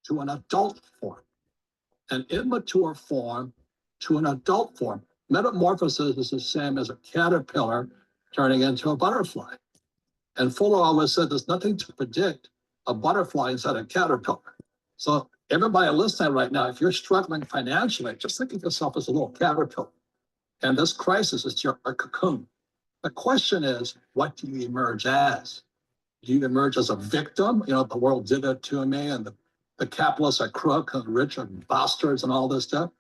to an adult form, an immature form to an adult form. Metamorphosis is the same as a caterpillar turning into a butterfly. And Fuller always said there's nothing to predict a butterfly inside a caterpillar. So everybody listening right now, if you're struggling financially, just think of yourself as a little caterpillar. And this crisis is your cocoon. The question is, what do you emerge as? Do you emerge as a victim? You know, the world did it to me, and the capitalists are crook and the rich are bastards and all this stuff.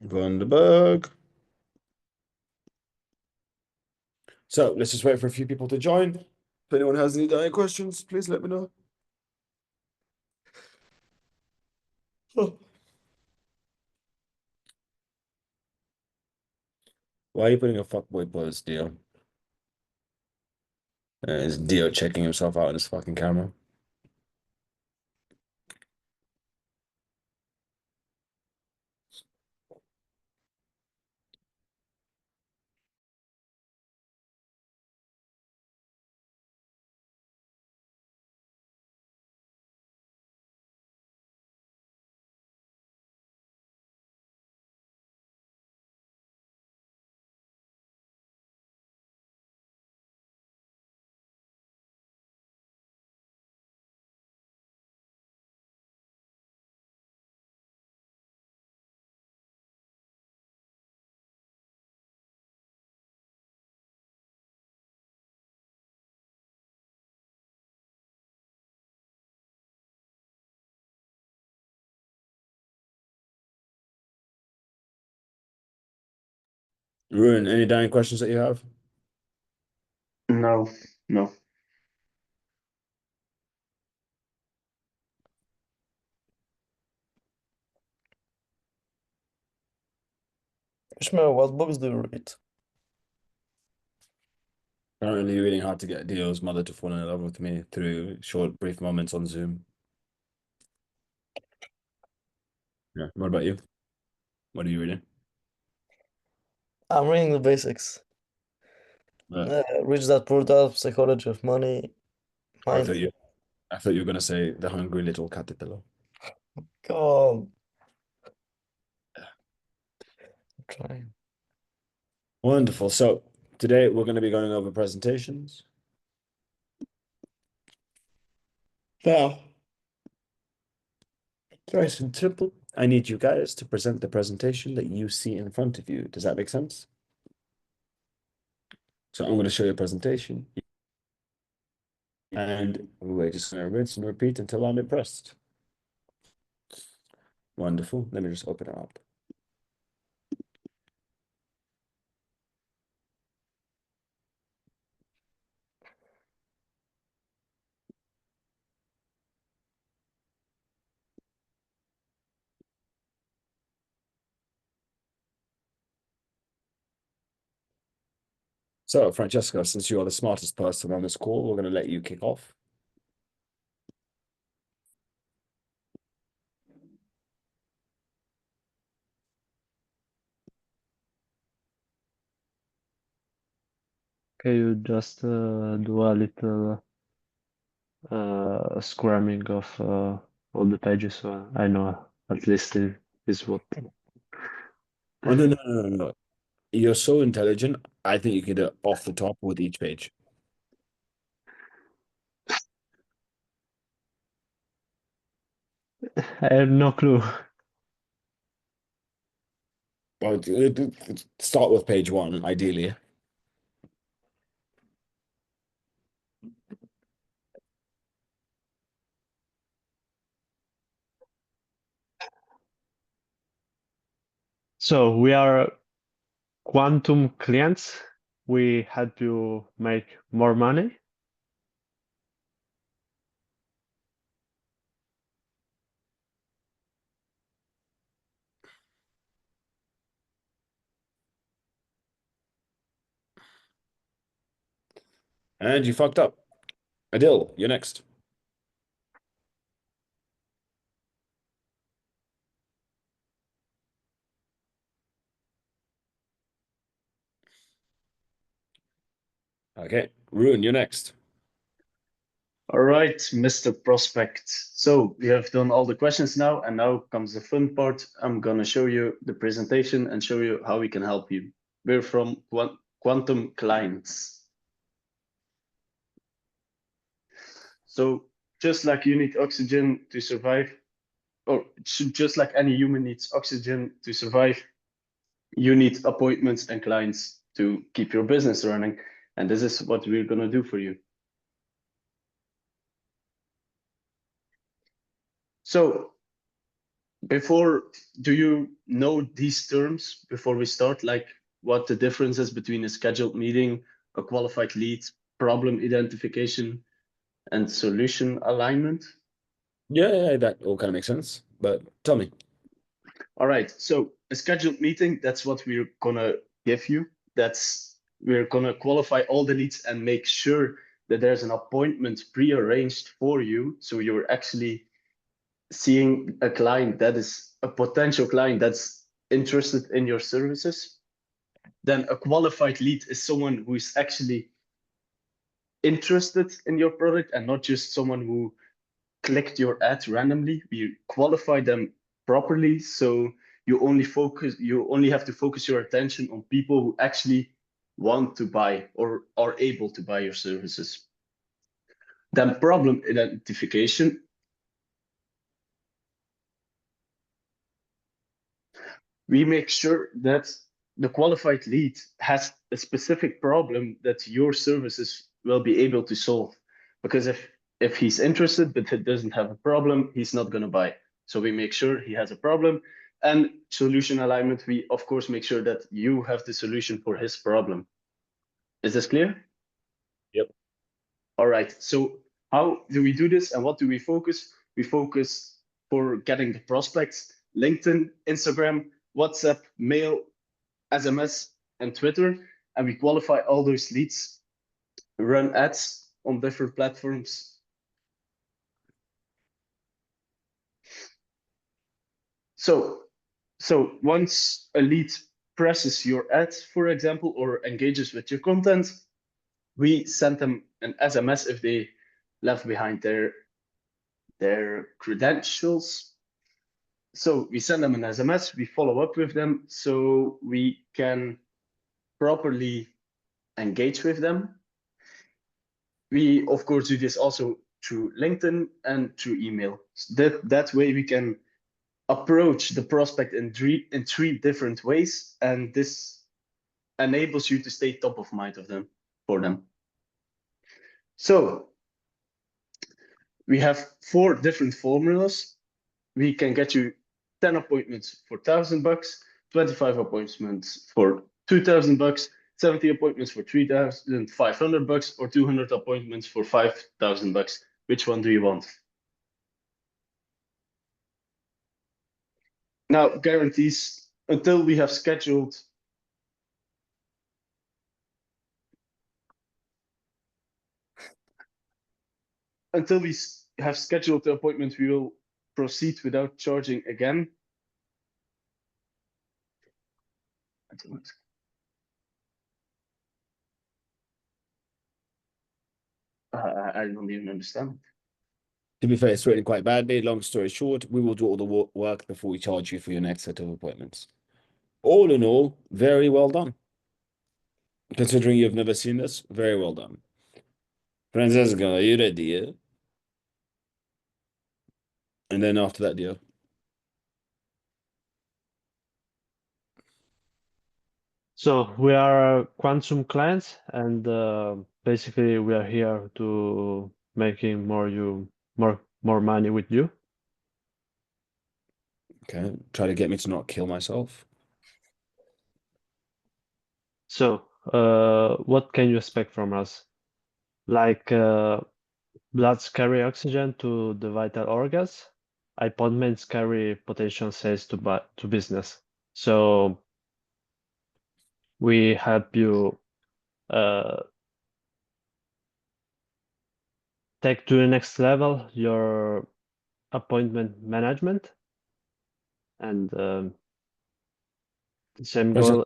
Wunderberg. So let's just wait for a few people to join. If anyone has any dire questions, please let me know. Oh. Why are you putting a fuckboy pose, Dio? Is Dio checking himself out on his fucking camera? Ruin, any dying questions that you have? No. Ismael, what books do you read? Currently reading How to Get Dio's Mother to Fall in Love with Me through short, brief moments on Zoom. Yeah. What about you? What are you reading? I'm reading the basics. Rich Dad Poor Dad, Psychology of Money, I thought Mindset. you were gonna say The Hungry Little Caterpillar. Come on. I'm trying. Wonderful. So today we're going to be going over presentations. Now, nice and simple. I need you guys to present the presentation that you see in front of you. Does that make sense? So I'm going to show you a presentation. And we're just going to rinse and repeat until I'm impressed. Wonderful. Let me just open it up. So, Francesca, since you are the smartest person on this call, we're going to let you kick off. Okay, you just do a little scrumming of all the pages, so I know at least it is what. Oh, no. You're so intelligent. I think you can do it off the top with each page. I have no clue. Well, start with page 1, ideally. So we are quantum clients. We had to make more money. And you fucked up. Adil, you're next. Okay, Rune, you're next. All right, Mr. Prospect. So we have done all the questions now, and now comes the fun part. I'm gonna show you the presentation and show you how we can help you. We're from Quantum Clients. So just like you need oxygen to survive, or just like any human needs oxygen to survive, you need appointments and clients to keep your business running. And this is what we're gonna do for you. So do you know these terms before we start, like what the difference is between a scheduled meeting, a qualified lead, problem identification, and solution alignment? Yeah, that all kind of makes sense. But tell me. All right, so a scheduled meeting, that's what we're gonna give you. We're gonna qualify all the leads and make sure that there's an appointment pre-arranged for you. So you're actually seeing a client that is a potential client that's interested in your services. Then a qualified lead is someone who is actually interested in your product and not just someone who clicked your ad randomly. We qualify them properly, so you only have to focus your attention on people who actually want to buy or are able to buy your services. Then problem identification. We make sure that the qualified lead has a specific problem that your services will be able to solve. Because if he's interested but he doesn't have a problem, he's not going to buy. So we make sure he has a problem. And solution alignment, we of course make sure that you have the solution for his problem. Is this clear? Yep. All right. So how do we do this and what do we focus? We focus for getting the prospects, LinkedIn, Instagram, WhatsApp, mail, SMS, and Twitter. And we qualify all those leads, run ads on different platforms. So once a lead presses your ad, for example, or engages with your content, we send them an SMS if they left behind their credentials. So we send them an SMS, we follow up with them so we can properly engage with them. We, of course, do this also through LinkedIn and through email. That way we can approach the prospect in three different ways, and this enables you to stay top of mind for them. So we have 4 different formulas. We can get you 10 appointments for $1,000, 25 appointments for $2,000, 70 appointments for $3,500, or 200 appointments for $5,000. Which one do you want? Now, guarantees until we have scheduled the appointment, we will proceed without charging again. I don't even understand. To be fair, it's written quite badly. Long story short, we will do all the work before we charge you for your next set of appointments. All in all, very well done. Considering you've never seen this, very well done. Francesca, are you ready? Yeah? And then after that, deal. So we are Quantum clients, and basically we are here to making more money with you. Okay, try to get me to not kill myself. So what can you expect from us? Like bloods carry oxygen to the vital organs. Appointments carry potential sales to business. So we help you take to the next level your appointment management, and the same goal.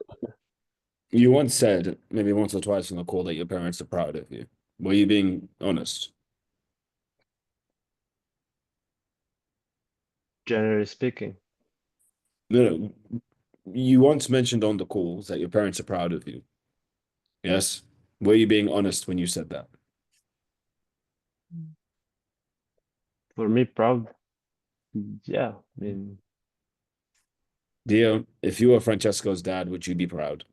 You once said, maybe once or twice on the call, that your parents are proud of you. Were you being honest? Generally speaking. No. You once mentioned on the calls that your parents are proud of you. Yes? Were you being honest when you said that? For me, proud. Yeah, I mean, Dio, if you were Francesco's dad, would you be proud?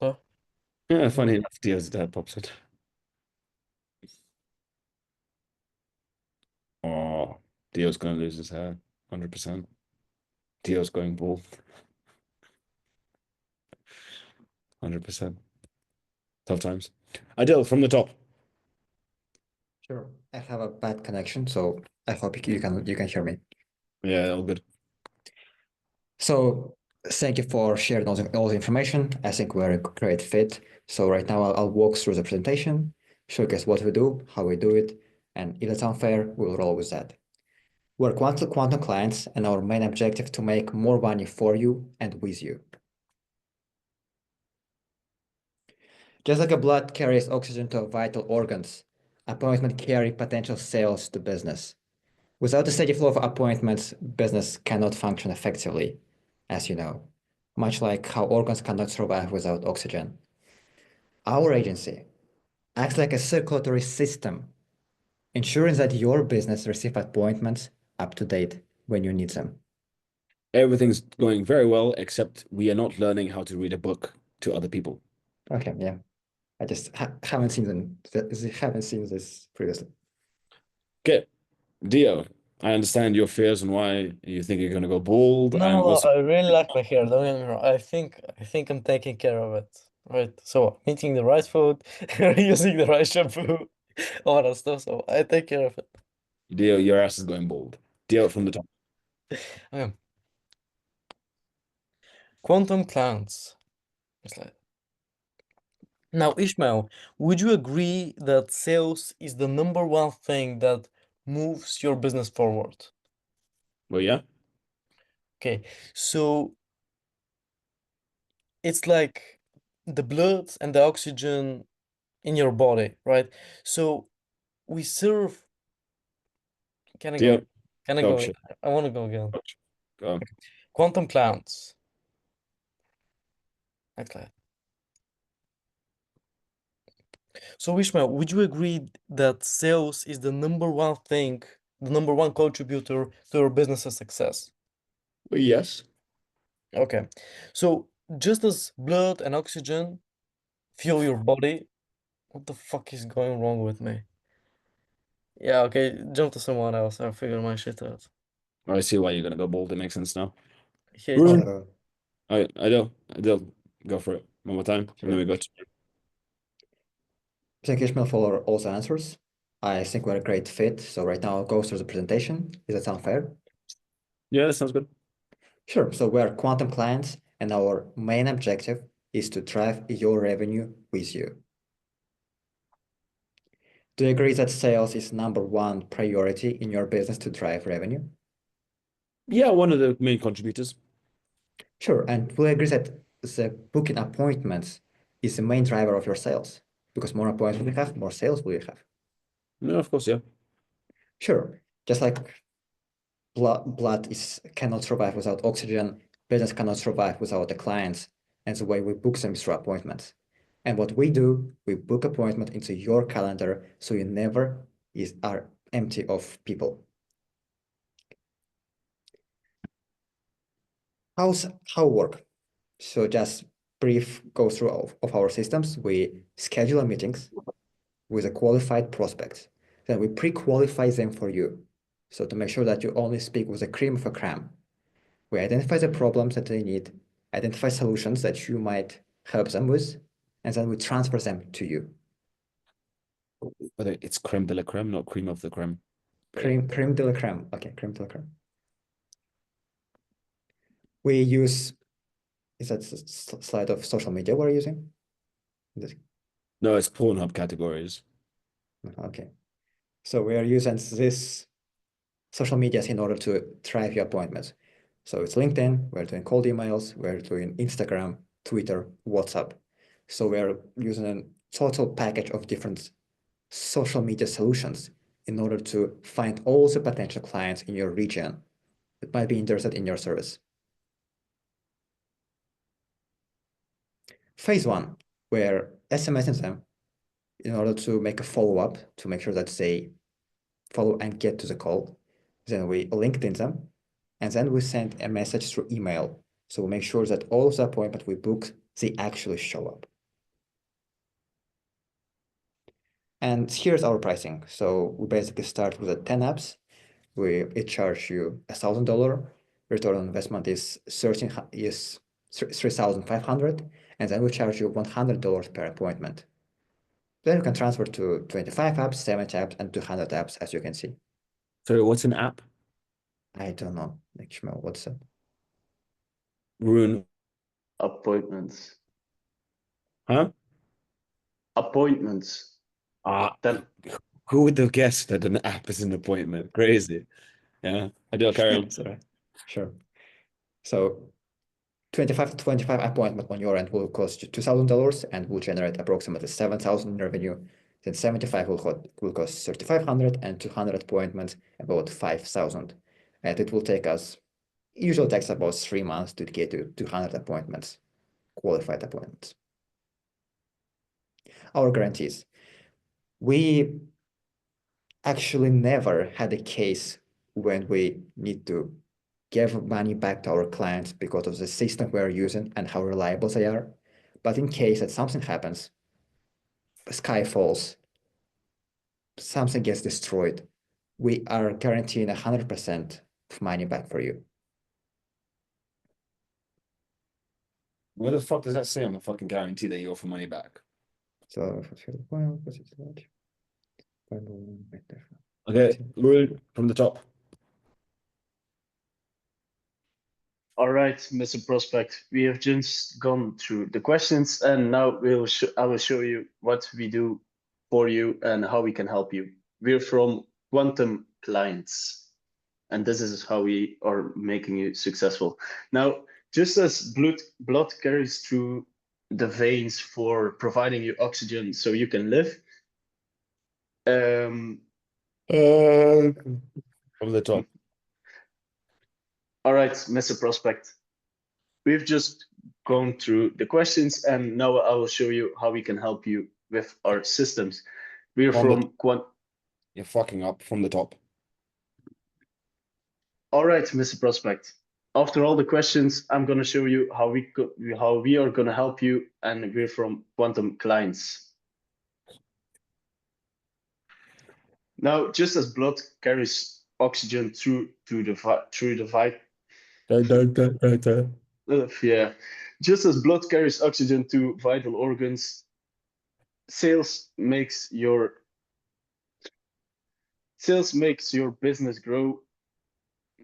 Huh? Yeah, funny enough, Dio's dad pops it. Oh, Dio's gonna lose his hair, 100%. Dio's going bald. 100%. Tough times. Adil, from the top. Sure. I have a bad connection, so I hope you can hear me. Yeah, all good. So thank you for sharing all the information. I think we're a great fit. So right now I'll walk through the presentation, showcase what we do, how we do it, and if it's unfair, we'll roll with that. We're quantum clients, and our main objective to make more money for you and with you. Just like a blood carries oxygen to vital organs, appointments carry potential sales to business. Without a steady flow of appointments, business cannot function effectively, as you know, much like how organs cannot survive without oxygen. Our agency acts like a circulatory system, ensuring that your business receives appointments up to date when you need them. Everything's going very well, except we are not learning how to read a book to other people. Okay, yeah. I just haven't seen this previously. Okay, Dio, I understand your fears and why you think you're gonna go bald. I'm No, also I really like my hair. Don't get me wrong. I think I'm taking care of it. Right. So I'm eating the right food, using the right shampoo, all that stuff. So I take care of it. Dio, your ass is going bald. Dio from the top. Okay. Quantum clowns. It's like now, Ishmael, would you agree that sales is the number one thing that moves your business forward? Well, yeah. Okay, so it's like the blood and the oxygen in your body, right? So we serve. Can I Dio, go? Can I talk go? shit. I want to go again. Go. Quantum clowns. Okay. So Ishmael, would you agree that sales is the number one thing the number one contributor to your business's success? Yes. Okay. So just as blood and oxygen fuel your body, what the fuck is going wrong with me? Yeah, okay, jump to someone else. I'll figure my shit out. I see why you're gonna go bold. It makes sense now. Okay, Rune. I'll go for it one more time, and then we go to Thank you, Ismael, for all the answers. I think we're a great fit. So right now I'll go through the presentation. Does that sound fair? yeah, that sounds good. Sure. So we're quantum clients, and our main objective is to drive your revenue with you. Do you agree that sales is number one priority in your business to drive revenue? Yeah, one of the main contributors. Sure. And we agree that the booking appointments is the main driver of your sales, because more appointments we have, more sales we have. No, of course, yeah. Sure. Just like blood cannot survive without oxygen, business cannot survive without the clients, and the way we book them is through appointments. And what we do, we book appointment into your calendar so you never are empty of people. How work? So just brief go through of our systems. We schedule meetings with a qualified prospects. Then we pre-qualify them for you. So to make sure that you only speak with the cream of a crème. We identify the problems that they need, identify solutions that you might help them with, and then we transfer them to you. But it's creme de la creme, not cream of the creme. Crème de la crème. Okay, crème de la crème. We use, is that a slide of social media we're using? No, it's Pornhub categories. Okay. So we are using this social medias in order to drive your appointments. So it's LinkedIn, we're doing cold emails, we're doing Instagram, Twitter, WhatsApp. So we're using a total package of different social media solutions in order to find all the potential clients in your region that might be interested in your service. Phase one, we're SMSing them in order to make a follow-up to make sure that they follow and get to the call. Then we LinkedIn them, and then we send a message through email. So we make sure that all of the appointments we book, they actually show up. And here's our pricing. So we basically start with the 10 apps. It charge you $1,000. Return on investment is 3,500, and then we charge you $100 per appointment. Then you can transfer to 25 apps, 70 apps, and 200 apps, as you can see. Sorry, what's an app? I don't know, Ishmael, what's that? Rune. Appointments. Huh? Appointments. That who would have guessed that an app is an appointment? Crazy. Yeah, I do. Carry on. Sorry. Sure. So 25 to 25 appointment on your end will cost you $2,000 and will generate approximately 7,000 in revenue. Then 75 will cost 3,500, and 200 appointments about 5,000. And it will take us, usually takes about 3 months to get to 200 appointments, qualified appointments. Our guarantees. We actually never had a case when we need to give money back to our clients because of the system we're using and how reliable they are. But in case that something happens, the sky falls, something gets destroyed, we are guaranteeing 100% of money back for you. What the fuck does that say on the fucking guarantee that you offer money back? So, Okay, Rune, from the top. All right, Mr. Prospect, we have just gone through the questions, and now I will show you what we do for you and how we can help you. We're from Quantum Clients, and this is how we are making you successful. Now, just as blood carries through the veins for providing you oxygen so you can live, From the top. all right, Mr. Prospect, we've just gone through the questions, and now I will show you how we can help you with our systems. We're From the- from Quant. You're fucking up from the top. All right, Mr. Prospect. After all the questions, I'm going to show you how we are going to help you, and we're from Quantum Clients. Now, just as blood carries oxygen through the just as blood carries oxygen to vital organs, sales makes your business grow.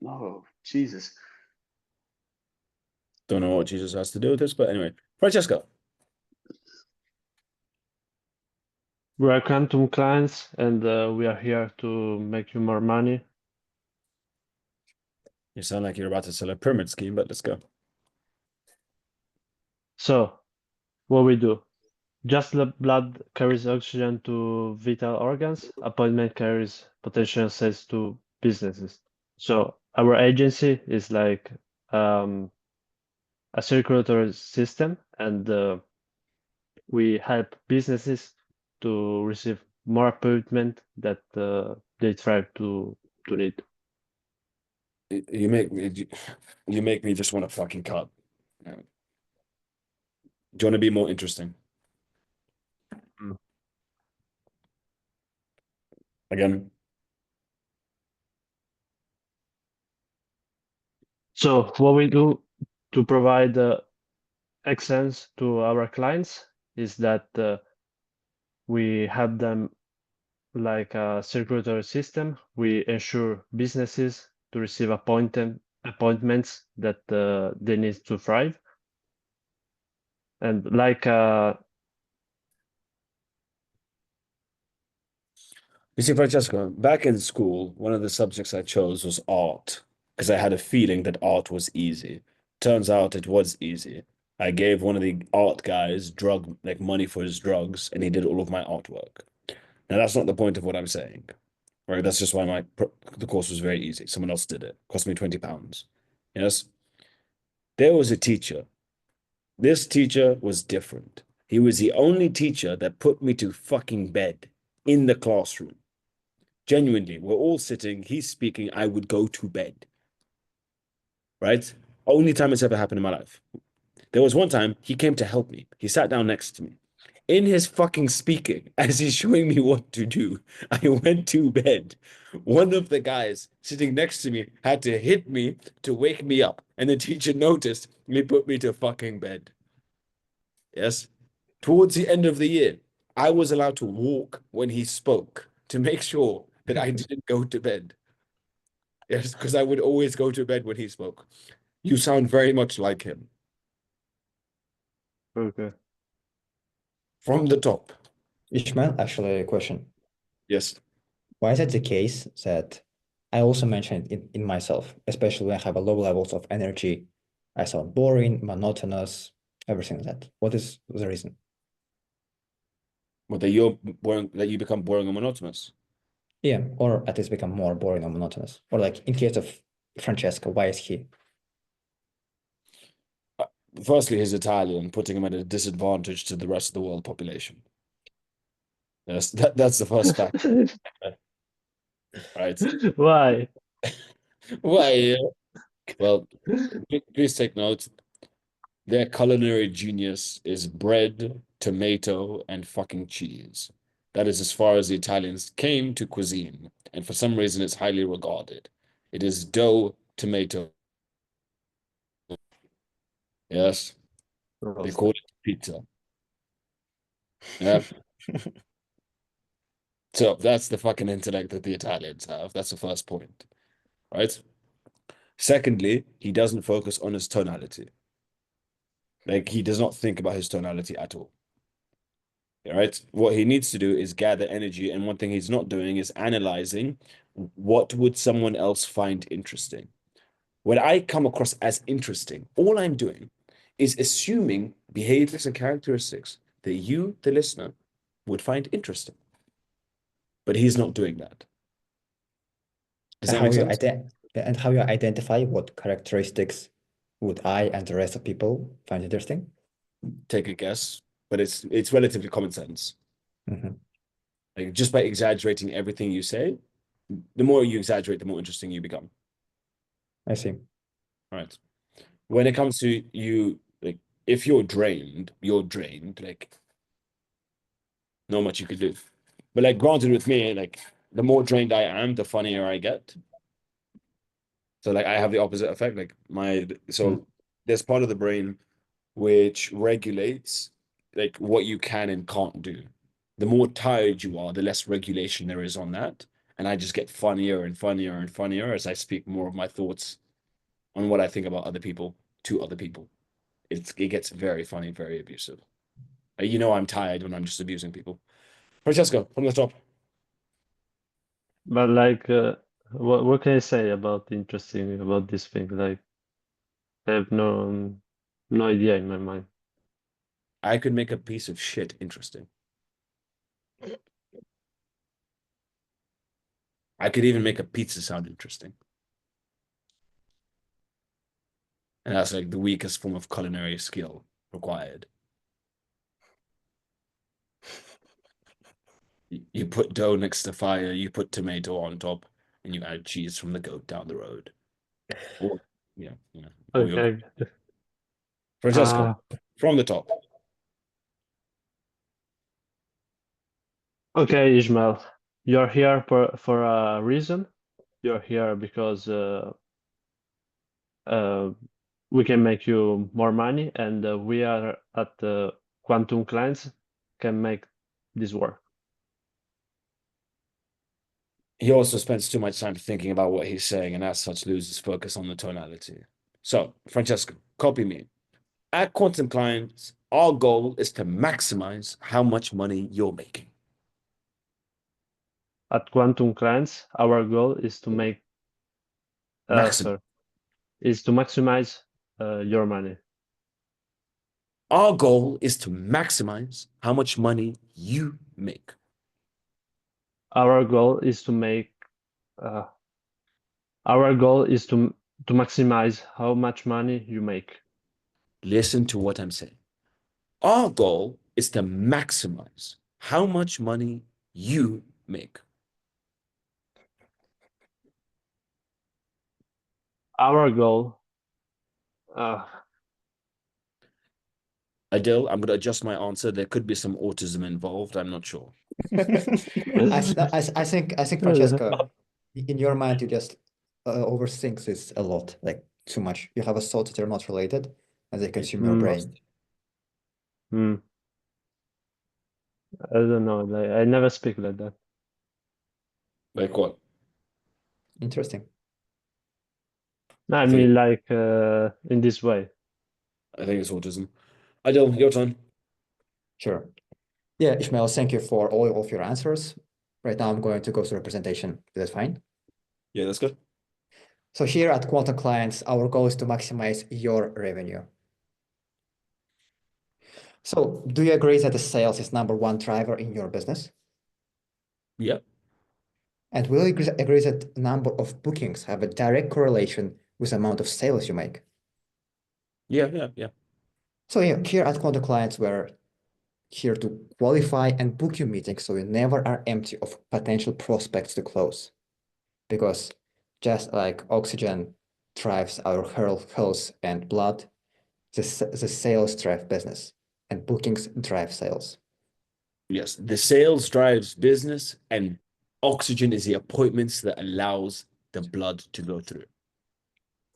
Oh, Jesus. Don't know what Jesus has to do with this, but anyway. Francesco. We are Quantum Clients, and we are here to make you more money. You sound like you're about to sell a pyramid scheme, but let's go. So, what we do? Just the blood carries oxygen to vital organs. Appointment carries potential sales to businesses. So our agency is like a circulatory system, and we help businesses to receive more appointment that they try to need. You make me just want to fucking cut. Do you want to be more interesting? Again. So what we do to provide excellence to our clients is that we have them like a circulatory system. We ensure businesses to receive appointments that they need to thrive. And like You see, Francesco, back in school, one of the subjects I chose was art because I had a feeling that art was easy. Turns out it was easy. I gave one of the art guys money for his drugs, and he did all of my artwork. Now that's not the point of what I'm saying, right? That's just why the course was very easy. Someone else did it. Cost me £20. Yes. There was a teacher. This teacher was different. He was the only teacher that put me to fucking bed in the classroom. Genuinely, we're all sitting, he's speaking, I would go to bed. Right? Only time it's ever happened in my life. There was one time he came to help me. He sat down next to me. In his fucking speaking, as he's showing me what to do, I went to bed. One of the guys sitting next to me had to hit me to wake me up. And the teacher noticed and he put me to fucking bed. Yes? Towards the end of the year, I was allowed to walk when he spoke to make sure that I didn't go to bed. Yes, because I would always go to bed when he spoke. You sound very much like him. okay. From the top. Ishmael, actually, a question. Yes. Why is it the case that I also mentioned it in myself, especially when I have a low levels of energy, I sound boring, monotonous, everything like that. What is the reason? Well, that you become boring and monotonous. Yeah, or at least become more boring or monotonous. Or like in case of Francesco, why is he? Firstly, he's Italian, putting him at a disadvantage to the rest of the world population. Yes, that's the first fact. Right. Why? Why? Well, please take note. Their culinary genius is bread, tomato, and fucking cheese. That is as far as the Italians came to cuisine, and for some reason it's highly regarded. It is dough, tomato. Yes, they call it pizza. Yeah. So that's the fucking intellect that the Italians have. That's the first point, right? Secondly, he doesn't focus on his tonality. Like, he does not think about his tonality at all. Right? What he needs to do is gather energy, and one thing he's not doing is analyzing what would someone else find interesting. When I come across as interesting, all I'm doing is assuming behaviors and characteristics that you, the listener, would find interesting. But he's not doing that. Does that make sense? And how you identify what characteristics would I and the rest of people find interesting? Take a guess, but it's relatively common sense. Mhm. Like, just by exaggerating everything you say, the more you exaggerate, the more interesting you become. I see. Right. When it comes to you, like, if you're drained, like, not much you could do. But like, granted, with me, like, the more drained I am, the funnier I get. So like, I have the opposite effect. Like there's part of the brain which regulates like what you can and can't do. The more tired you are, the less regulation there is on that. And I just get funnier and funnier and funnier as I speak more of my thoughts on what I think about other people to other people. It gets very funny, very abusive. You know I'm tired when I'm just abusing people. Francesco, from the top. But like, what can I say about interesting about this thing? Like, I have no idea in my mind. I could make a piece of shit interesting. I could even make a pizza sound interesting. And that's like the weakest form of culinary skill required. You put dough next to fire, you put tomato on top, and you add cheese from the goat down the road. Or, or your Okay. Francesco, from the top. Okay, Ismael, you're here for a reason. You're here because we can make you more money, and we are at Quantum Clients can make this work. He also spends too much time thinking about what he's saying, and as such loses focus on the tonality. So, Francesco, copy me. At Quantum Clients, our goal is to maximize how much money you're making. At Quantum Clients, our goal is to make is to maximize your money. Our goal is to maximize how much money you make. Our goal is to make our goal is to maximize how much money you make. Listen to what I'm saying. Our goal is to maximize how much money you make. Our goal. Adele, I'm going to adjust my answer. There could be some autism involved. I'm not sure. I think Francesco, in your mind, you just overthink this a lot, like too much. You have a thoughts that are not related, and they consume your brain. I don't know. Like, I never speak like that. Like what? Interesting. No, I mean, like in this way. I think it's autism. Adele, your turn. Sure. Yeah, Ishmael, thank you for all of your answers. Right now, I'm going to go through a presentation. Is that fine? Yeah, that's good. So here at Quantum Clients, our goal is to maximize your revenue. So do you agree that the sales is #1 driver in your business? Yeah. And will you agree that number of bookings have a direct correlation with the amount of sales you make? Yeah. So here at Quantum Clients, we're here to qualify and book your meetings so you never are empty of potential prospects to close. Because just like oxygen drives our health and blood, the sales drive business and bookings drive sales. Yes, the sales drives business and oxygen is the appointments that allows the blood to go through.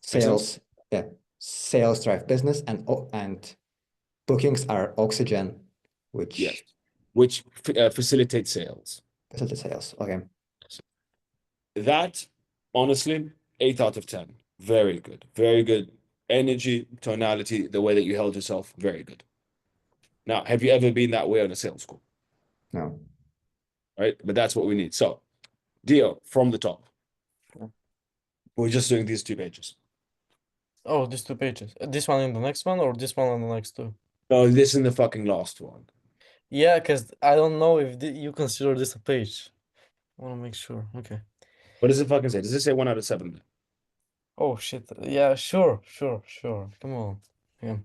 Sales, yeah, sales drive business and bookings are oxygen, which facilitates sales. Facilitate sales. Okay. That, honestly, 8 out of 10. Very good. Very good. Energy, tonality, the way that you held yourself, very good. Now, have you ever been that way on a sales call? No. Right? But that's what we need. So, Dio, from the top. We're just doing these 2 pages. Oh, these 2 pages. This one and the next one, or this one and the next 2? No, this is the fucking last one. Yeah, because I don't know if you consider this a page. I want to make sure. Okay. What does it fucking say? Does it say 1 out of 7? Oh shit. Yeah, sure. Come on. Yeah.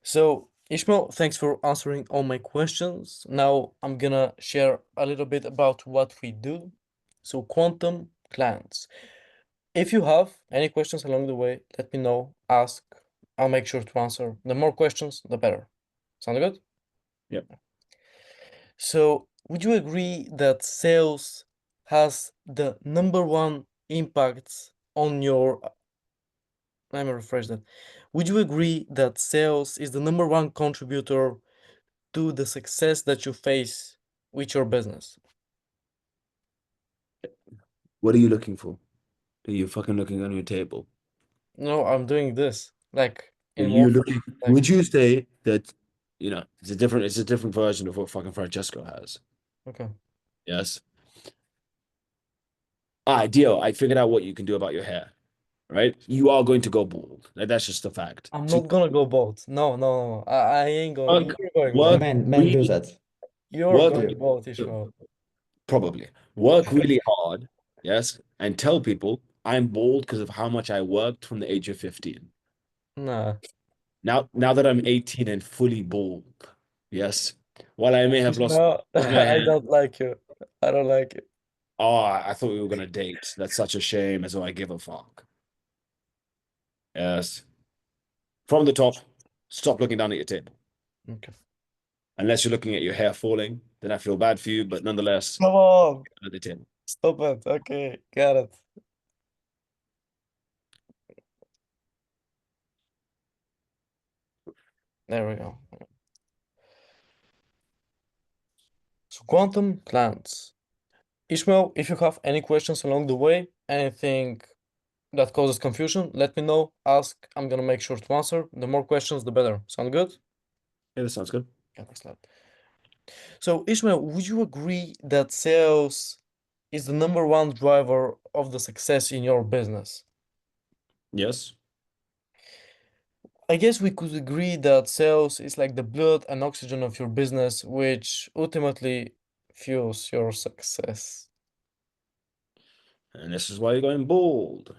So, Ishmael, thanks for answering all my questions. Now I'm gonna share a little bit about what we do. So, Quantum Clients. If you have any questions along the way, let me know, ask. I'll make sure to answer. The more questions, the better. Sound good? Yep. So, would you agree that sales has the number one impact on your, let me rephrase that. Would you agree that sales is the number one contributor to the success that you face with your business? What are you looking for? Are you fucking looking on your table? No, I'm doing this. Like Are in you more looking? like Would you say that, you know, it's a different version of what fucking Francesco has? okay. Yes. Deal. I figured out what you can do about your hair, right? You are going to go bald. Like, that's just a fact. I'm So not gonna go bald. No, no, no. I ain't going. work, You're going work bald. Men do really, that. You're work going bald, Ishmael. probably work really hard, yes, and tell people I'm bald because of how much I worked from the age of 15. Nah. Now that I'm 18 and fully bald, yes, while I may have lost Ishmael, most of my I hair. don't like you. I don't like it. Oh, I thought we were gonna date. That's such a shame, as though I give a fuck. Yes. From the top, stop looking down at your table. Okay. Unless you're looking at your hair falling, then I feel bad for you, but nonetheless, Come on. at the table. Stop it. Okay, got it. There we go. So quantum plants. Ishmael, if you have any questions along the way, anything that causes confusion, let me know. Ask. I'm gonna make sure to answer. The more questions, the better. Sound good? Yeah, that sounds good. Yeah, excellent. So Ishmael, would you agree that sales is the number one driver of the success in your business? Yes. I guess we could agree that sales is like the blood and oxygen of your business, which ultimately fuels your success. And this is why you're going bald.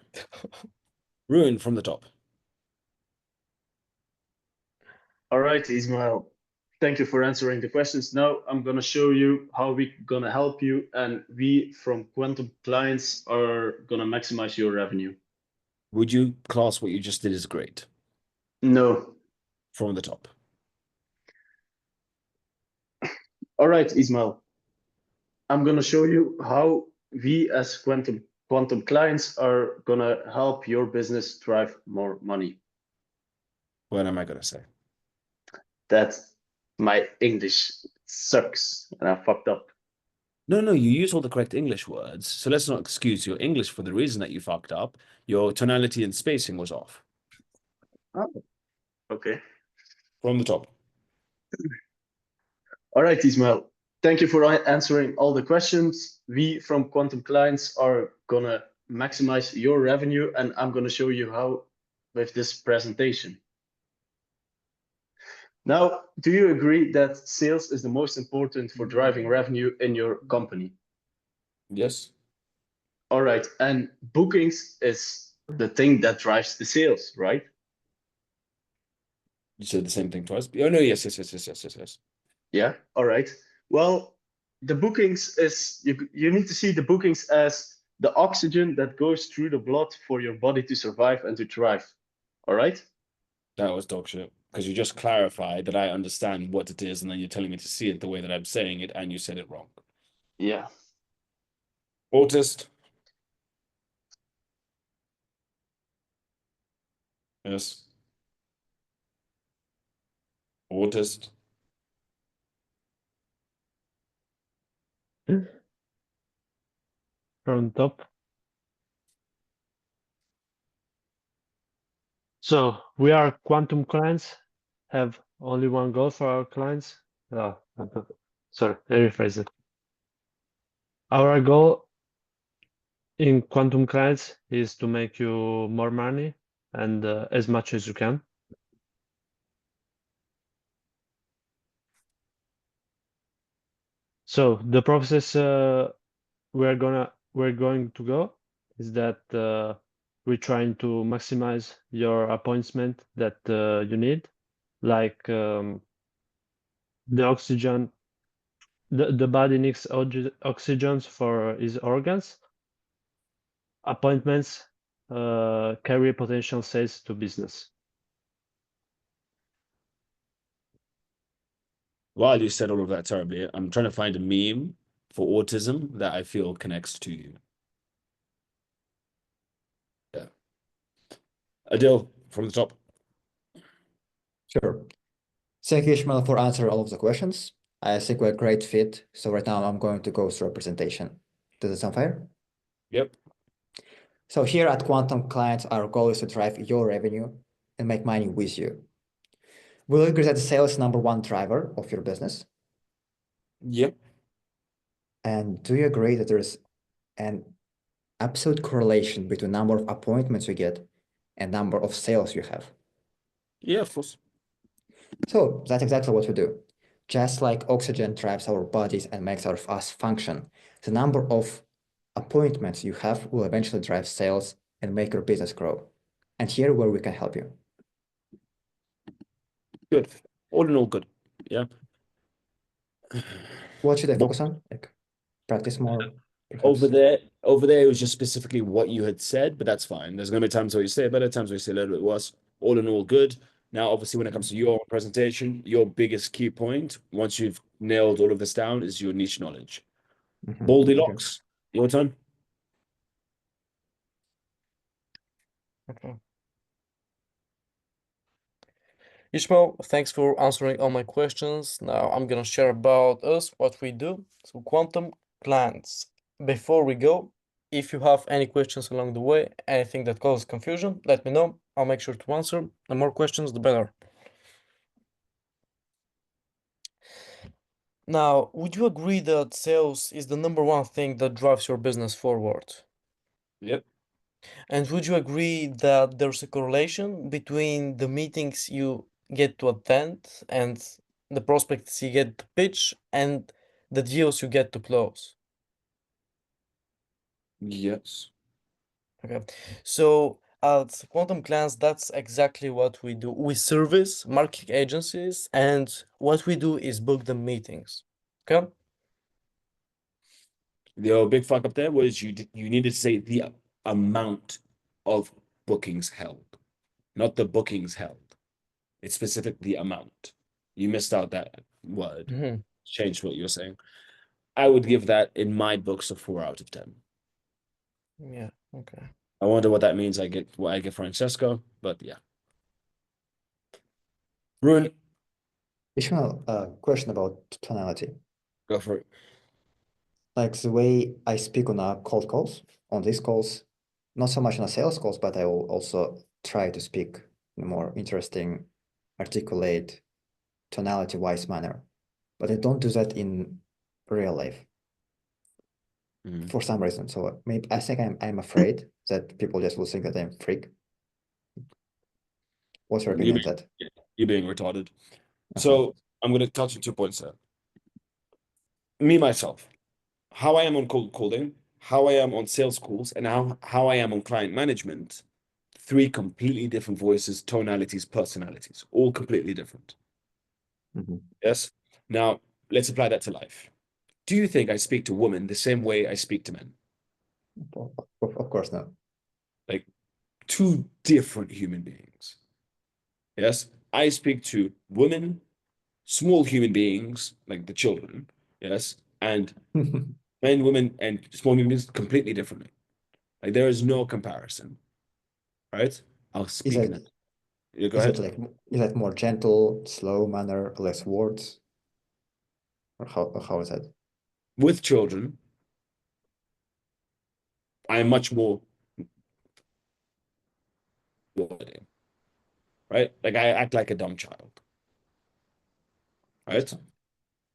Ruined from the top. All right, Ismael. Thank you for answering the questions. Now I'm gonna show you how we're gonna help you, and we from Quantum Clients are gonna maximize your revenue. Would you class what you just did as great No. from the top? All right, Ismael. I'm gonna show you how we as Quantum Clients are gonna help your business drive more money. What am I gonna say? That my English sucks and I fucked up. No, you use all the correct English words. So let's not excuse your English for the reason that you fucked up. Your tonality and spacing was off. Oh, okay. From the top. All right, Ismael. Thank you for answering all the questions. We from Quantum Clients are gonna maximize your revenue, and I'm gonna show you how with this presentation. Now, do you agree that sales is the most important for driving revenue in your company? Yes. All right, and bookings is the thing that drives the sales, right? You said the same thing twice. Oh no, yes. Yeah, all right. Well, the bookings is you need to see the bookings as the oxygen that goes through the blood for your body to survive and to thrive. All right? That was dog shit. Because you just clarified that I understand what it is, and then you're telling me to see it the way that I'm saying it, and you said it wrong. Yeah. Autist. Yes. Autist. From top. So we are quantum clients, have only one goal for our clients. Sorry, let me rephrase it. Our goal in quantum clients is to make you more money and as much as you can. So the process we're going to go is that we're trying to maximize your appointment that you need, like the oxygen. The body needs oxygen for his organs. Appointments carry potential sales to business. While you said all of that terribly, I'm trying to find a meme for autism that I feel connects to you. Yeah. Adil, from the top. Sure. Thank you, Ishmael, for answering all of the questions. I think we're a great fit. So right now I'm going to go through a presentation. Does it sound fair? Yep. So here at Quantum Clients, our goal is to drive your revenue and make money with you. Will you agree that sales is number one driver of your business? Yep. And do you agree that there's an absolute correlation between number of appointments you get and number of sales you have? Yeah, of course. So that's exactly what we do. Just like oxygen drives our bodies and makes us function, the number of appointments you have will eventually drive sales and make your business grow. And here where we can help you. Good. All in all, good. Yeah. What should I Well, focus on? Like practice more, over perhaps? there, it was just specifically what you had said, but that's fine. There's gonna be times where you say it better, times where you say a little bit worse. All in all, good. Now, obviously, when it comes to your presentation, your biggest key point, once you've nailed all of this down, is your niche knowledge. Okay. Goldilocks, your turn. Okay. Ishmael, thanks for answering all my questions. Now I'm gonna share about us, what we do. So Quantum Clients. Before we go, if you have any questions along the way, anything that causes confusion, let me know. I'll make sure to answer. The more questions, the better. Now, would you agree that sales is the number one thing that drives your business forward? Yep. And would you agree that there's a correlation between the meetings you get to attend and the prospects you get to pitch and the deals you get to close? Yes. Okay. So at Quantum Clients, that's exactly what we do. We service marketing agencies, and what we do is book the meetings. Okay. The big fuck up there was you needed to say the amount of bookings held, not the bookings held. It's specific the amount. You missed out that word. Mhm. Changed what you're saying. I would give that in my books a 4 out of 10. Yeah. Okay. I wonder what that means. I get what I get Francesco, but yeah. Ruin, Ishmael, question about tonality. go for it. Like the way I speak on cold calls, on these calls, not so much on sales calls, but I will also try to speak in a more interesting, articulate, tonality-wise manner. But I don't do that in real life Mhm. for some reason. So maybe I think I'm afraid that people just will think that I'm a freak. What's your opinion on that? You're being retarded. So I'm going to touch on 2 points there. Me, myself, how I am on cold calling, how I am on sales calls, and how I am on client management. 3 completely different voices, tonalities, personalities, all completely different. Mhm. Yes. Now, let's apply that to life. Do you think I speak to women the same way I speak to men? Of course not. Like 2 different human beings. Yes. I speak to women, small human beings, like the children. Yes. And men, women, and small human beings completely differently. Like there is no comparison. Right? I'll Is speak in that it. You go is ahead. it like is that more gentle, slow manner, less words? Or how is that? With children, I am much more wording, right? Like I act like a dumb child, right?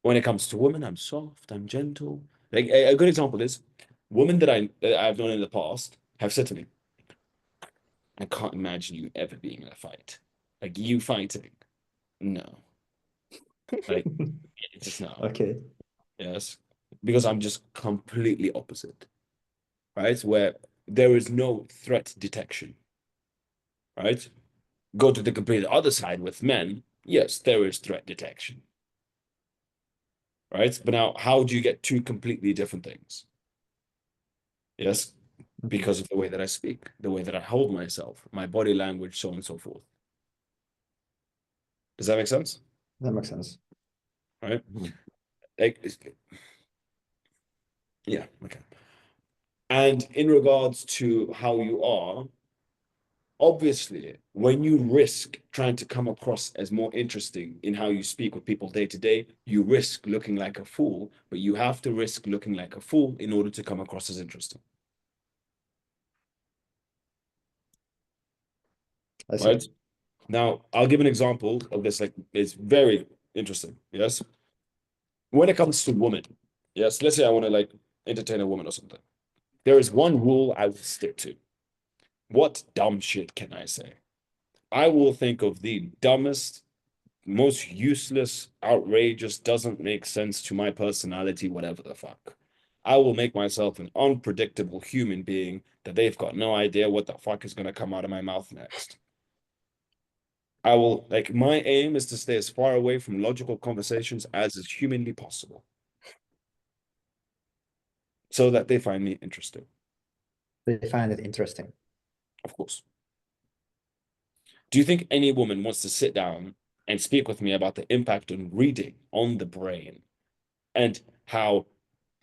When it comes to women, I'm soft, I'm gentle. Like a good example is women that I've known in the past have said to me, I can't imagine you ever being in a fight. Like you fighting. No. Like it's just no. Okay. Yes. Because I'm just completely opposite. Right? Where there is no threat detection. Right? Go to the complete other side with men. Yes, there is threat detection. Right? But now, how do you get 2 completely different things? Yes. because of the way that I speak, the way that I hold myself, my body language, so on and so forth. Does that make sense? That makes sense. Right? Like, yeah, okay. And in regards to how you are, obviously, when you risk trying to come across as more interesting in how you speak with people day to day, you risk looking like a fool, but you have to risk looking like a fool in order to come across as interesting. I see. Right? Now, I'll give an example of this, like, it's very interesting. Yes. When it comes to women, yes, let's say I want to like entertain a woman or something. There is one rule I will stick to. What dumb shit can I say? I will think of the dumbest, most useless, outrageous, doesn't make sense to my personality, whatever the fuck. I will make myself an unpredictable human being that they've got no idea what the fuck is going to come out of my mouth next. I will, like, my aim is to stay as far away from logical conversations as is humanly possible so that they find me interesting, They find it interesting. of course. Do you think any woman wants to sit down and speak with me about the impact on reading on the brain and how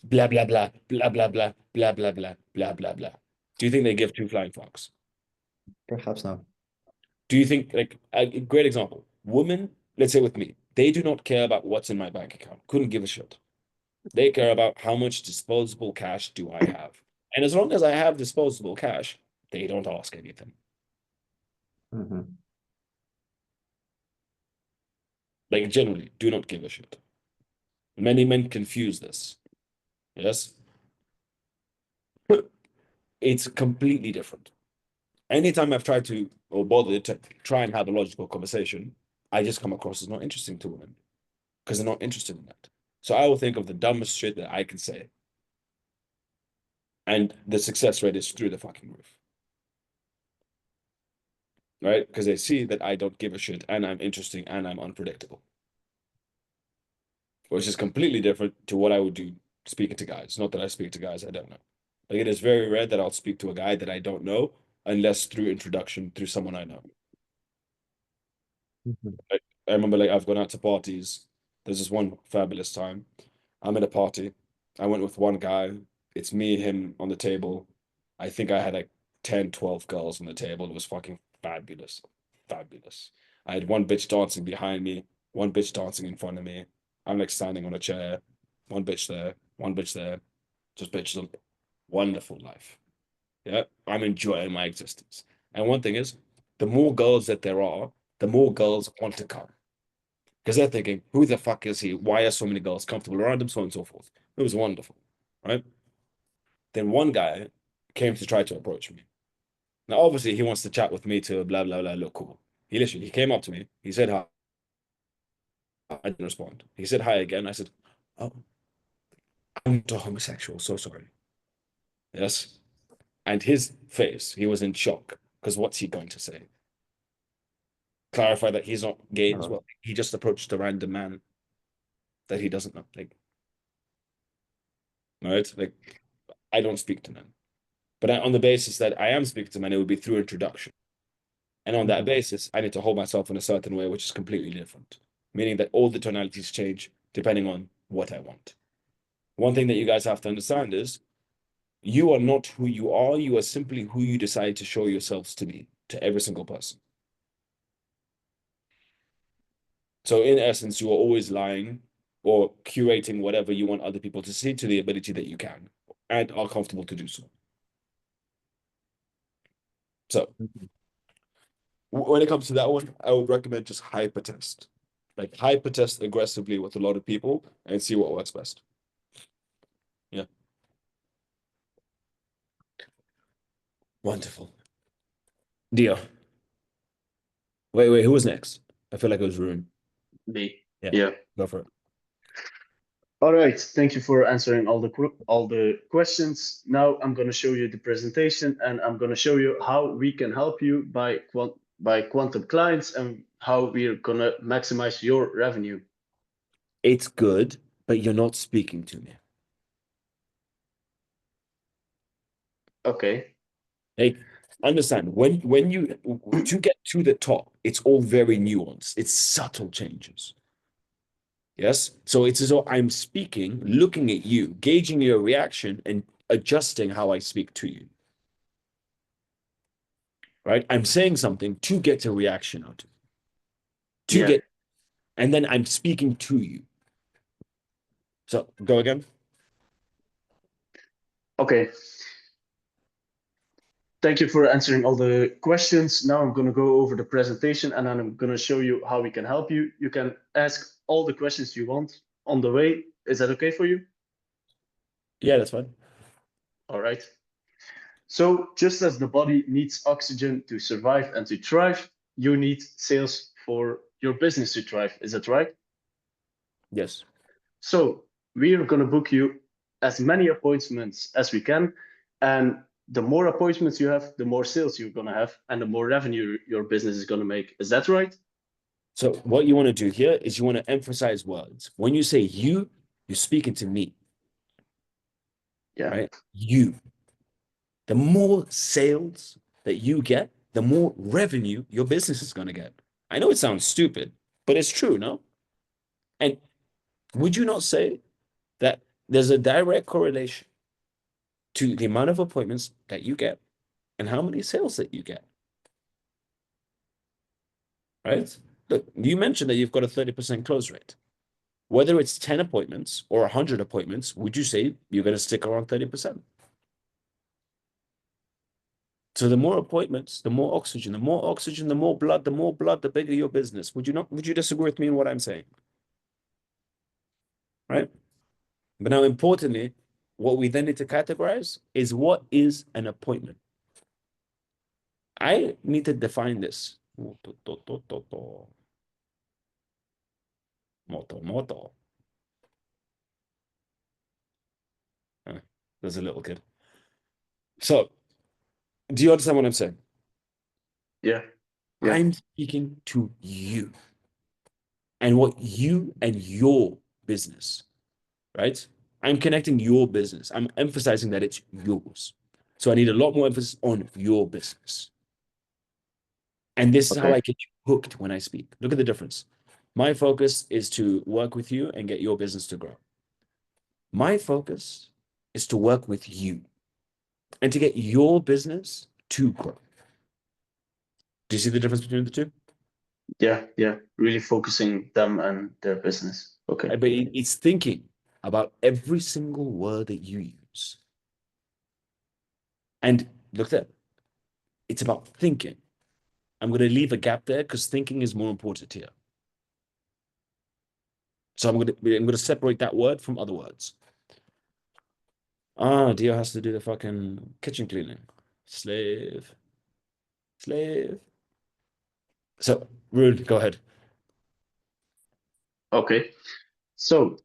blah, blah, blah, blah, blah, blah, blah, blah, blah, blah, blah, blah? Do you think they give two flying fucks? Perhaps not. Do you think, like, a great example, women, let's say with me, they do not care about what's in my bank account, couldn't give a shit. They care about how much disposable cash do I have. And as long as I have disposable cash, they don't ask anything. Mhm. Like, generally, do not give a shit. Many men confuse this. Yes? It's completely different. Anytime I've tried to, or bothered to try and have a logical conversation, I just come across as not interesting to women because they're not interested in that. So I will think of the dumbest shit that I can say. And the success rate is through the fucking roof. Right? Because they see that I don't give a shit and I'm interesting and I'm unpredictable. Which is completely different to what I would do speaking to guys. Not that I speak to guys I don't know. Like, it is very rare that I'll speak to a guy that I don't know unless through introduction through someone I know. Mhm. I remember, like, I've gone out to parties. There's this one fabulous time. I'm at a party. I went with one guy. It's me, him on the table. I think I had like 10, 12 girls on the table. It was fucking fabulous. Fabulous. I had one bitch dancing behind me, one bitch dancing in front of me. I'm like standing on a chair, one bitch there, one bitch there. Just bitches. Wonderful life. Yeah, I'm enjoying my existence. And one thing is, the more girls that there are, the more girls want to come. Because they're thinking, who the fuck is he? Why are so many girls comfortable around him? So on and so forth. It was wonderful, right? Then one guy came to try to approach me. Now, obviously, he wants to chat with me to blah, blah, blah, look cool. He came up to me. He said hi. I didn't respond. He said hi again. I said, oh, I'm not a homosexual. So sorry. Yes. And his face, he was in shock. Because what's he going to say? Clarify that he's not gay as well. He just approached a random man that he doesn't know. Like, all right? Like, I don't speak to men. But on the basis that I am speaking to men, it would be through introduction. And on that basis, I need to hold myself in a certain way, which is completely different, meaning that all the tonalities change depending on what I want. One thing that you guys have to understand is you are not who you are. You are simply who you decide to show yourselves to be to every single person. So in essence, you are always lying or curating whatever you want other people to see to the ability that you can and are comfortable to do so. So when it comes to that one, I would recommend just hyper test. Like, hyper test aggressively with a lot of people and see what works best. Yeah. Wonderful. Dio. Wait, who was next? I feel like it was Rune. Me. Yeah. Yeah. Go for it. All right. Thank you for answering all the questions. Now I'm going to show you the presentation, and I'm going to show you how we can help you by quantum clients and how we're going to maximize your revenue. It's good, but you're not speaking to me. Okay. Hey, understand when you to get to the top, it's all very nuanced. It's subtle changes. Yes. So it's as though I'm speaking, looking at you, gauging your reaction, and adjusting how I speak to you. Right? I'm saying something to get a reaction out of it. To Yeah. get, and then I'm speaking to you. So go again. Okay. Thank you for answering all the questions. Now I'm going to go over the presentation and I'm going to show you how we can help you. You can ask all the questions you want on the way. Is that okay for you? Yeah, that's fine. All right. So just as the body needs oxygen to survive and to thrive, you need sales for your business to thrive. Is that right? Yes. So we are going to book you as many appointments as we can. And the more appointments you have, the more sales you're going to have and the more revenue your business is going to make. Is that right? So what you want to do here is you want to emphasize words. When you say you, you're speaking to me. Yeah. Right? You. The more sales that you get, the more revenue your business is going to get. I know it sounds stupid, but it's true, no? And would you not say that there's a direct correlation to the amount of appointments that you get and how many sales that you get? Right? Look, you mentioned that you've got a 30% close rate. Whether it's 10 appointments or 100 appointments, would you say you're going to stick around 30%? So the more appointments, the more oxygen, the more oxygen, the more blood, the bigger your business. Would you disagree with me in what I'm saying? Right? But now importantly, what we then need to categorize is what is an appointment? I need to define this. Moto. There's a little kid. So, do you understand what I'm saying? Yeah. Yeah. I'm speaking to you and what you and your business, right? I'm connecting your business. I'm emphasizing that it's yours. So I need a lot more emphasis on your business. And this is how Okay. I get you hooked when I speak. Look at the difference. My focus is to work with you and get your business to grow. My focus is to work with you and to get your business to grow. Do you see the difference between the two? Yeah. Yeah. Really focusing them and their business. Okay. But it's thinking about every single word that you use. And look there, it's about thinking. I'm going to leave a gap there because thinking is more important here. So I'm going to separate that word from other words. Dio has to do the fucking kitchen cleaning. Slave. So, Rude, go ahead. Okay. So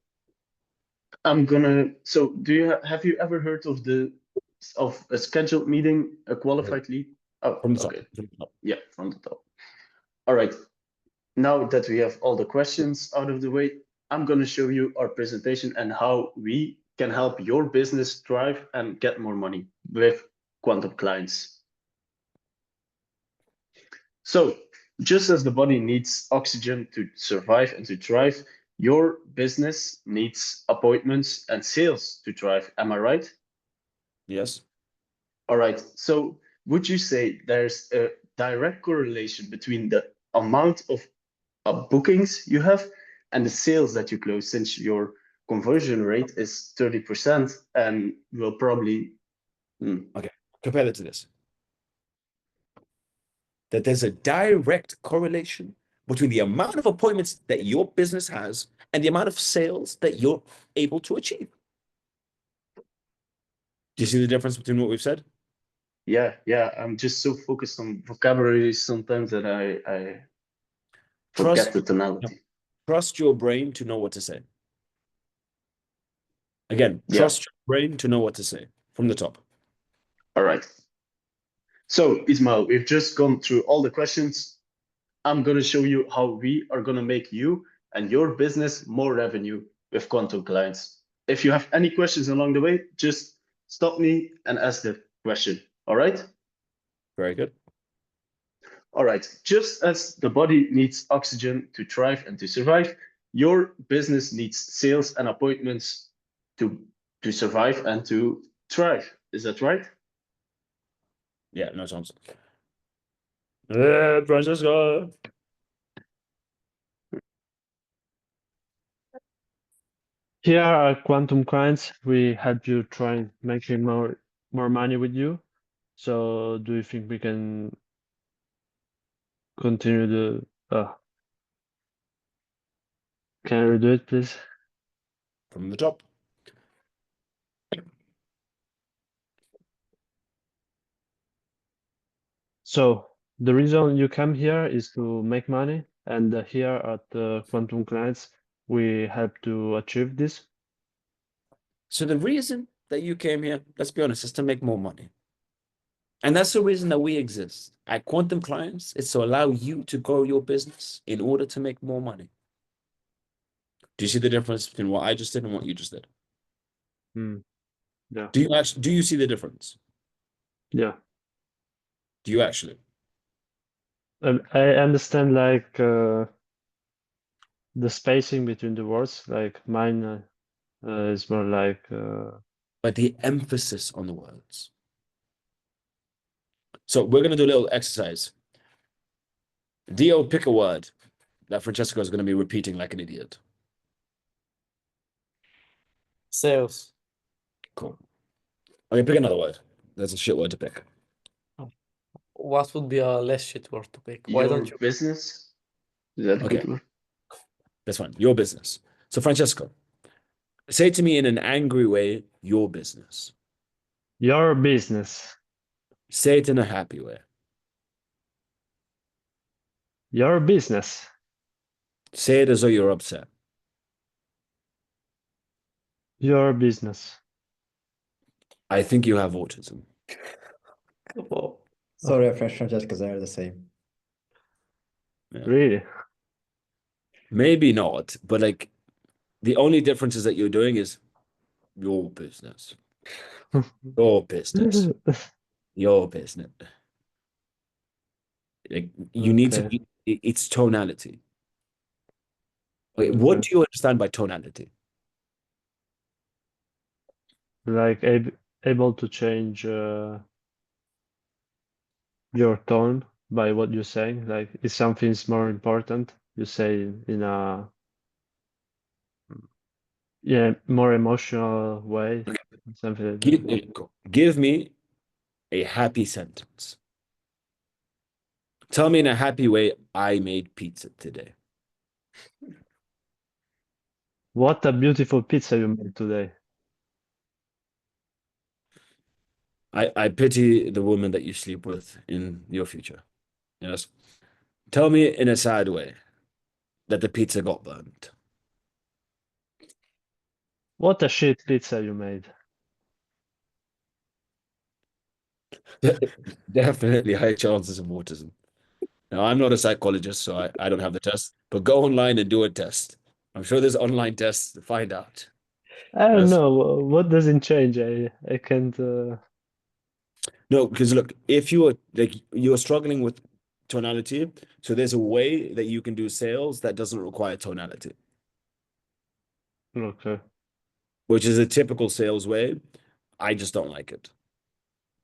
have you ever heard of a scheduled meeting, a qualified lead? Oh, From the top. okay. From the top. Yeah, from the top. All right. Now that we have all the questions out of the way, I'm going to show you our presentation and how we can help your business thrive and get more money with quantum clients. So just as the body needs oxygen to survive and to thrive, your business needs appointments and sales to thrive. Am I right? Yes. All right. So would you say there's a direct correlation between the amount of bookings you have and the sales that you close, since your conversion rate is 30% and will probably Okay. Compare that to this. That there's a direct correlation between the amount of appointments that your business has and the amount of sales that you're able to achieve. Do you see the difference between what we've said? yeah, I'm just so focused on vocabulary sometimes that I forget the tonality. Trust your brain to know what to say. Again, Yeah. trust your brain to know what to say from the top. All right. So Ismael, we've just gone through all the questions. I'm going to show you how we are going to make you and your business more revenue with quantum clients. If you have any questions along the way, just stop me and ask the question. All right? Very good. All right. Just as the body needs oxygen to thrive and to survive, your business needs sales and appointments to survive and to thrive. Is that right? Yeah, no chance. Francesco. Here are Quantum Clients. We help you try making more money with you. So do you think we can continue the can you do it, please? From the top. So the reason you come here is to make money, and here at Quantum Clients, we help to achieve this. So the reason that you came here, let's be honest, is to make more money. And that's the reason that we exist. At Quantum Clients, it's to allow you to grow your business in order to make more money. Do you see the difference between what I just did and what you just did? Yeah. Do you see the difference? Yeah. Do you actually? I understand like the spacing between the words, like mine is more like But the emphasis on the words. So we're going to do a little exercise. Dio, pick a word that Francesco is going to be repeating like an idiot. Sales. Cool. Okay, pick another word. That's a shit word to pick. What would be a less shit word to pick? Why Your don't you? business? Is that a Okay. good word? That's fine. Your business. So Francesco, say to me in an angry way, your business. your business. Say it in a happy way. Your business. Say it as though you're upset. Your business. I think you have autism. Oh, Sorry, Francesco, they're the same. Yeah. Really? Maybe not, but like the only difference is that you're doing is your business. Your business. Your business. Like you need to Okay. it's tonality. Okay, what Okay. do you understand by tonality? Like able to change your tone by what you're saying. Like if something's more important, you say in a more emotional way. Something like that. Give me a happy sentence. Tell me in a happy way, I made pizza today. What a beautiful pizza you made today. I pity the woman that you sleep with in your future. Yes. Tell me in a sad way that the pizza got burnt. What a shit pizza you made. Definitely high chances of autism. Now, I'm not a psychologist, so I don't have the test, but go online and do a test. I'm sure there's online tests to find out. I don't Yes. know. What doesn't change? I can't. No, because look, if you are like you're struggling with tonality, so there's a way that you can do sales that doesn't require tonality, Okay. which is a typical sales way. I just don't like it.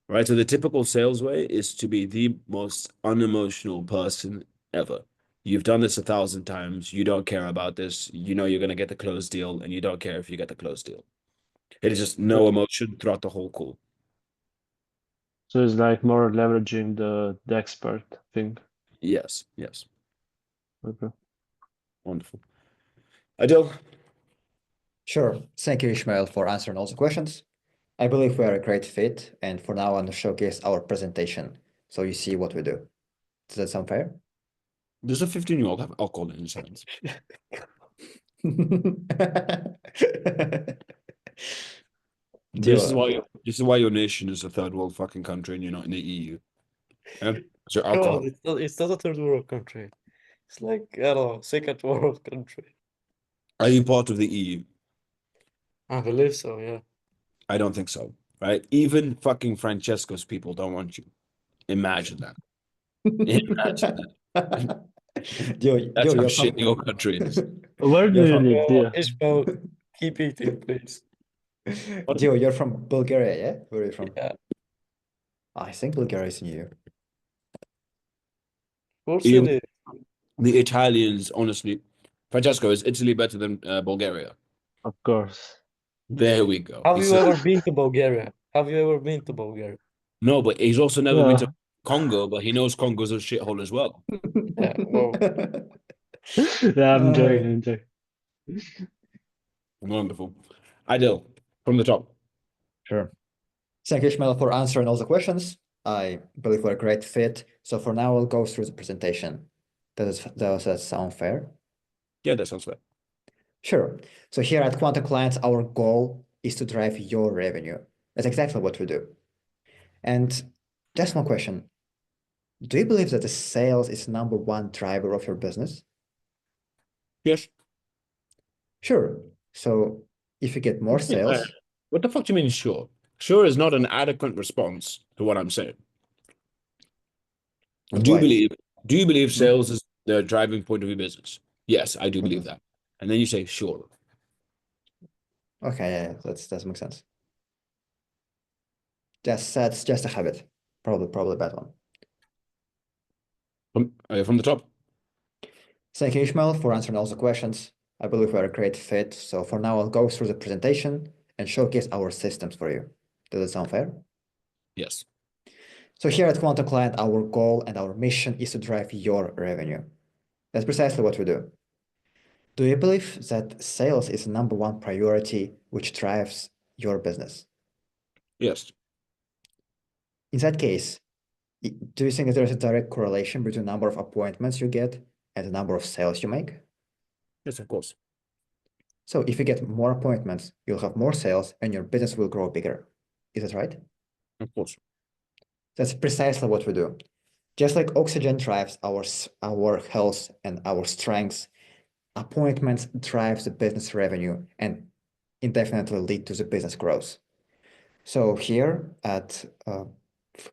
Right? So the typical sales way is to be the most unemotional person ever. You've done this 1,000 times. You don't care about this. You know you're going to get the closed deal, and you don't care if you get the closed deal. It is just no emotion throughout the whole call. So it's like more leveraging the expert thing. Yes, yes. Okay. Wonderful. Adil, Sure. Thank you, Ismael, for answering all the questions. I believe we are a great fit, and for now, I'm going to showcase our presentation so you see what we do. Does that sound fair? there's a 15-year-old have alcohol in his hands. This is why your nation is a third world fucking country and you're not in the EU. Yeah? So alcohol. it's not a third world country. It's like, I don't know, second world country. Are you part of the EU? I believe so, yeah. I don't think so. right? Even fucking Francesco's people don't want you. Imagine that. Imagine that. That's how you're shit from your country is. Where do you're you from live, Dio? Ishmael, keep eating, please. Dio, you're from Bulgaria, yeah? Where are you from? Yeah, I think Bulgaria is new. of course Even it is. the Italians, honestly, Francesco, is Italy better than Bulgaria? Of course. There we go. Have He you said- ever been to Bulgaria? Have you ever been to Bulgaria? No, but he's also never been to Yeah. Congo, but he knows Congo's a shithole as well. Yeah, well, Yeah, I'm joking. I'm joking. Wonderful. Ideal. From the top. Sure. Thank you, Ishmael, for answering all the questions. I believe we're a great fit. So for now, I'll go through the presentation. Does that sound fair? Yeah, that sounds fair. Sure. So here at Quantum Clients, our goal is to drive your revenue. That's exactly what we do. And just one question. Do you believe that the sales is number one driver of your business? Yes. Sure. So if you get more sales, What the fuck do you mean sure? Sure is not an adequate response to what I'm saying. But Do you why? believe sales is the driving point of your business? Yes, I do believe that. And then you say sure. Okay, yeah, that makes sense. That's just a habit. Probably a bad one. From the top. Thank you, Ishmael, for answering all the questions. I believe we're a great fit. So for now, I'll go through the presentation and showcase our systems for you. Does that sound fair? Yes. So here at Quantum Client, our goal and our mission is to drive your revenue. That's precisely what we do. Do you believe that sales is the number one priority which drives your business? Yes. In that case, do you think that there's a direct correlation between the number of appointments you get and the number of sales you make? Yes, of course. So if you get more appointments, you'll have more sales and your business will grow bigger. Is that right? Of course. That's precisely what we do. Just like oxygen drives our health and our strengths, appointments drives the business revenue and indefinitely lead to the business growth. So here at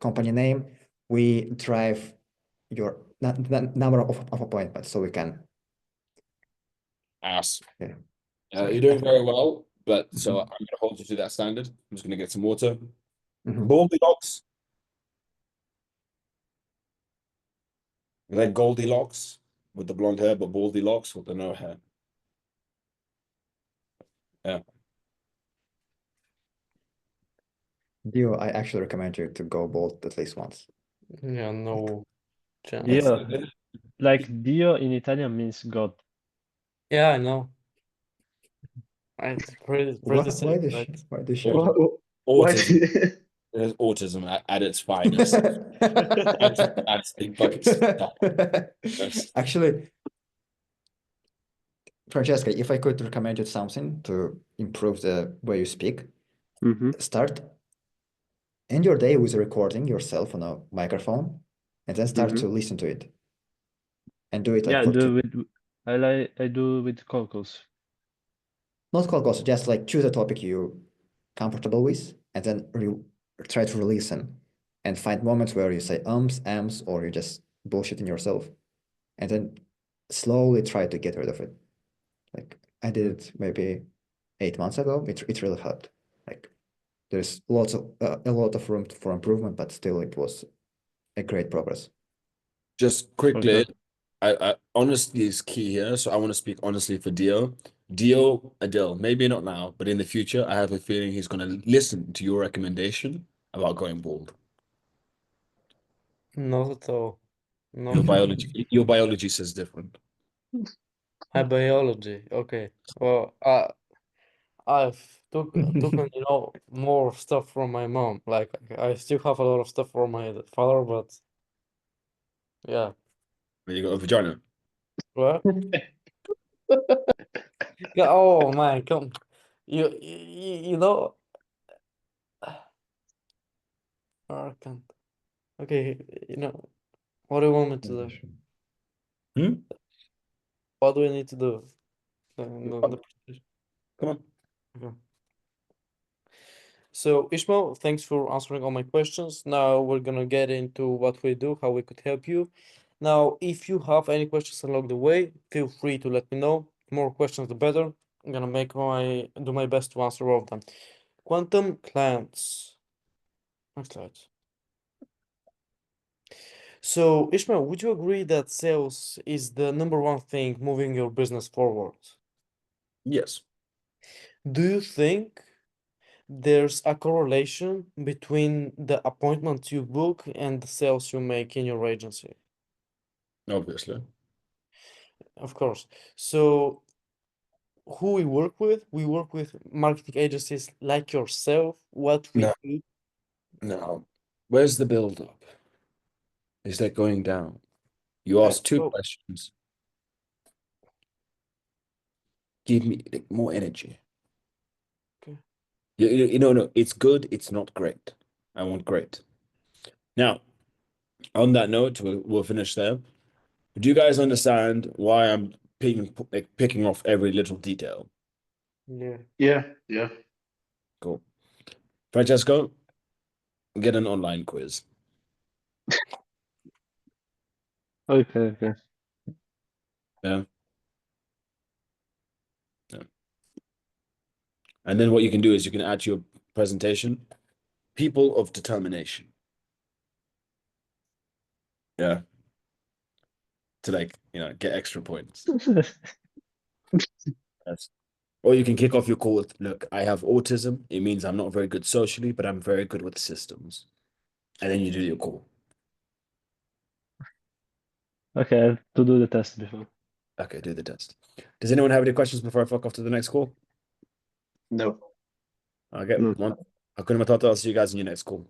company name, we drive your number of appointments so we can. Ass. Yeah. You're doing very well, but so I'm going to hold you to that standard. I'm just going to get some water. Mhm. Goldilocks. Like Goldilocks with the blonde hair, but Baldilocks with the no hair. Yeah. Dio, I actually recommend you to go bald at least once. yeah, no chance. Dio, like Dio in Italian means God. Yeah, I know. It's pretty Why safe, does right? why does she? Why? Autism. There's autism at its finest. That's the fucking stuff. Actually, Francesca, if I could recommend you something to improve the way you speak, start end your day with recording yourself on a microphone and then start to listen to it. And do it like Yeah, for I do with cold calls. not cold calls, just like choose a topic you're comfortable with and then try to listen and find moments where you say ums, or you just bullshitting yourself and then slowly try to get rid of it. Like I did it maybe 8 months ago. It really helped. Like there's a lot of room for improvement, but still it was a great progress. Just quickly, Okay. I honesty is key here. So I want to speak honestly for Dio. Adele, maybe not now, but in the future, I have a feeling he's going to listen to your recommendation about going bald. Not at all. No. Your biology says different. My biology. Okay. Well, I've taken, more stuff from my mom. Like I still have a lot of stuff from my father, but yeah. When you got a vagina. What? Yeah, oh man, come. You know. I can't. Okay, what do you want me to do? Hmm? What do we need to do? The presentation. Come on. Okay. So Ishmael, thanks for answering all my questions. Now we're gonna get into what we do, how we could help you. Now, if you have any questions along the way, feel free to let me know. More questions, the better. I'm gonna do my best to answer all of them. Quantum clients. Next slide. So Ishmael, would you agree that sales is the number one thing moving your business forward? Yes. Do you think there's a correlation between the appointments you book and the sales you make in your agency? Obviously. Of course. So who we work with marketing agencies like yourself. What we No. do, No. Where's the build up? Is that going down? You asked two so questions. Give me more energy. Okay. No, it's good. It's not great. I want great. Now, on that note, we'll finish there. Do you guys understand why I'm picking off every little detail? yeah. Yeah. Cool. Francesco, get an online quiz. Okay. Yeah. Yeah. And then what you can do is you can add to your presentation, people of determination. Yeah. To get extra points. Yes. Or you can kick off your call with, look, I have autism. It means I'm not very good socially, but I'm very good with systems. And then you do your call. Okay, I have to do the test before. Okay, do the test. Does anyone have any questions before I fuck off to the next call? No. Okay. No. Hakuna Matata. I'll see you guys in your next call.